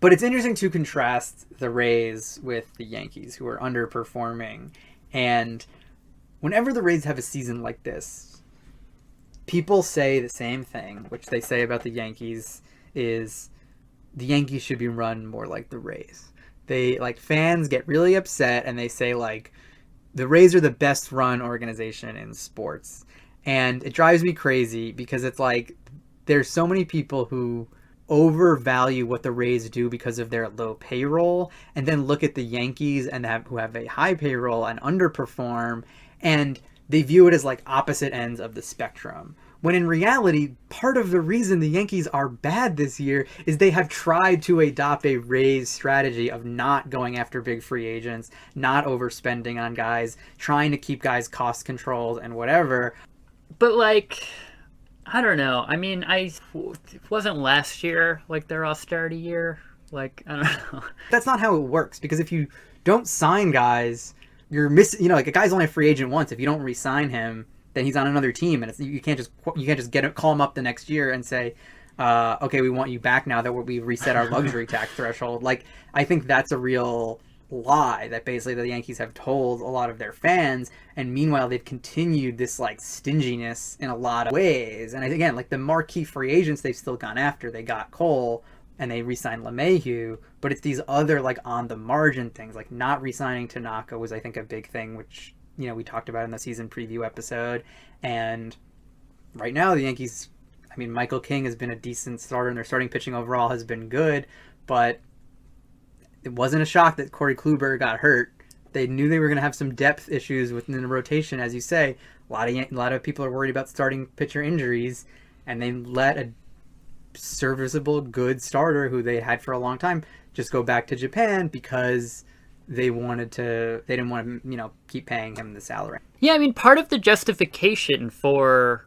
But it's interesting to contrast the Rays with the Yankees, who are underperforming. And whenever the Rays have a season like this, people say the same thing, which they say about the Yankees, is the Yankees should be run more like the Rays. They, like, fans get really upset and they say, like, the Rays are the best run organization in sports. And it drives me crazy because it's like there's so many people who overvalue what the Rays do because of their low payroll, and then look at the Yankees and who have a high payroll and underperform, and they view it as like opposite ends of the spectrum. When in reality, part of the reason the Yankees are bad this year is they have tried to adopt a Rays strategy of not going after big free agents, not overspending on guys, trying to keep guys cost controlled and whatever. But, like, I don't know. I mean, wasn't last year, like, their austerity year? Like, I don't know. That's not how it works, because if you don't sign guys, you're missing, like, a guy's only a free agent once. If you don't re-sign him, then he's on another team, and you can't just call him up the next year and say, okay, we want you back now that we reset our luxury tax threshold. Like, I think that's a real lie that basically the Yankees have told a lot of their fans, and meanwhile they've continued this like stinginess in a lot of ways. And again, like, the marquee free agents they've still gone after. They got Cole and they re-signed LeMahieu, but it's these other like on the margin things, like not re-signing Tanaka was, I think, a big thing, which we talked about in the season preview episode. And right now the Yankees, I mean, Michael King has been a decent starter and their starting pitching overall has been good, but it wasn't a shock that Corey Kluber got hurt. They knew they were going to have some depth issues within the rotation, as you say. A lot of people are worried about starting pitcher injuries, and they let a serviceable, good starter who they had for a long time just go back to Japan because they didn't want to, keep paying him the salary. Yeah, I mean, part of the justification for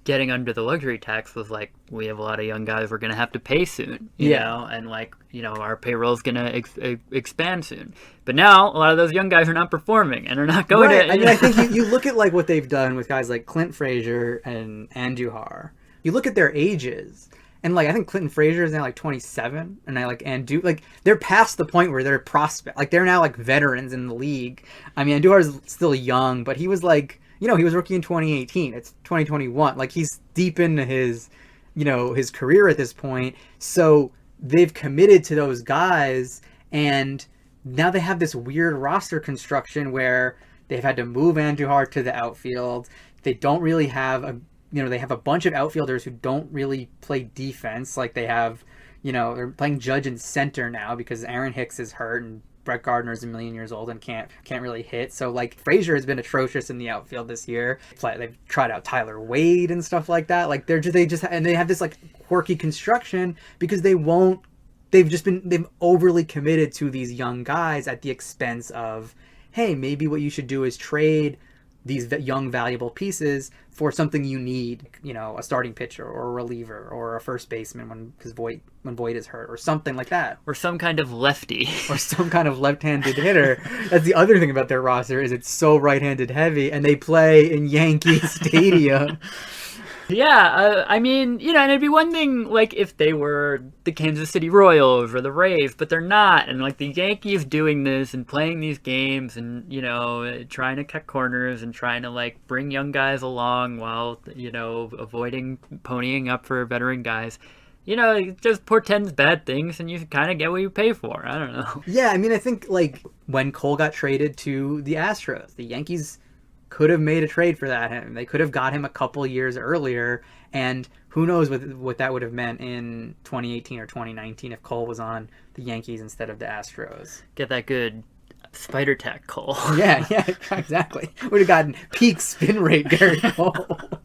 getting under the luxury tax was like, we have a lot of young guys we're going to have to pay soon, you know, and like, our payroll's going to expand soon. But now a lot of those young guys are not performing and are not going to. I mean, I think you look at like what they've done with guys like Clint Frazier and Andujar. You look at their ages, and like I think Clinton Frazier is now like 27, and they're past the point where they're prospect. Like, they're now like veterans in the league. I mean, Andujar is still young, but he was like, he was rookie in 2018. It's 2021. Like, he's deep into his career at this point. So they've committed to those guys, and now they have this weird roster construction where they've had to move Andujar to the outfield. They don't really have they have a bunch of outfielders who don't really play defense. Like, they have, they're playing Judge in center now because Aaron Hicks is hurt and Brett Gardner's a million years old and can't really hit. So like, Frazier has been atrocious in the outfield this year. They've tried out Tyler Wade and stuff like that. Like, they have this like quirky construction because they've overly committed to these young guys at the expense of, hey, maybe what you should do is trade these young valuable pieces for something you need, a starting pitcher or a reliever or a first baseman when Voit is hurt or something like that. Or some kind of lefty. Or some kind of left-handed hitter. That's the other thing about their roster, is it's so right-handed heavy, and they play in Yankee Stadium. Yeah, I mean, and it'd be one thing, like, if they were the Kansas City Royals or the Rays, but they're not. And, like, the Yankees doing this and playing these games and, trying to cut corners and trying to, like, bring young guys along while, avoiding ponying up for veteran guys. It just portends bad things, and you kind of get what you pay for. I don't know. Yeah, I mean, I think, like, when Cole got traded to the Astros, the Yankees could have made a trade for that. They could have got him a couple years earlier, and who knows what that would have meant in 2018 or 2019 if Cole was on the Yankees instead of the Astros. Get that good spider tack Cole. Yeah, exactly. Would have gotten peak spin rate Garrett Cole.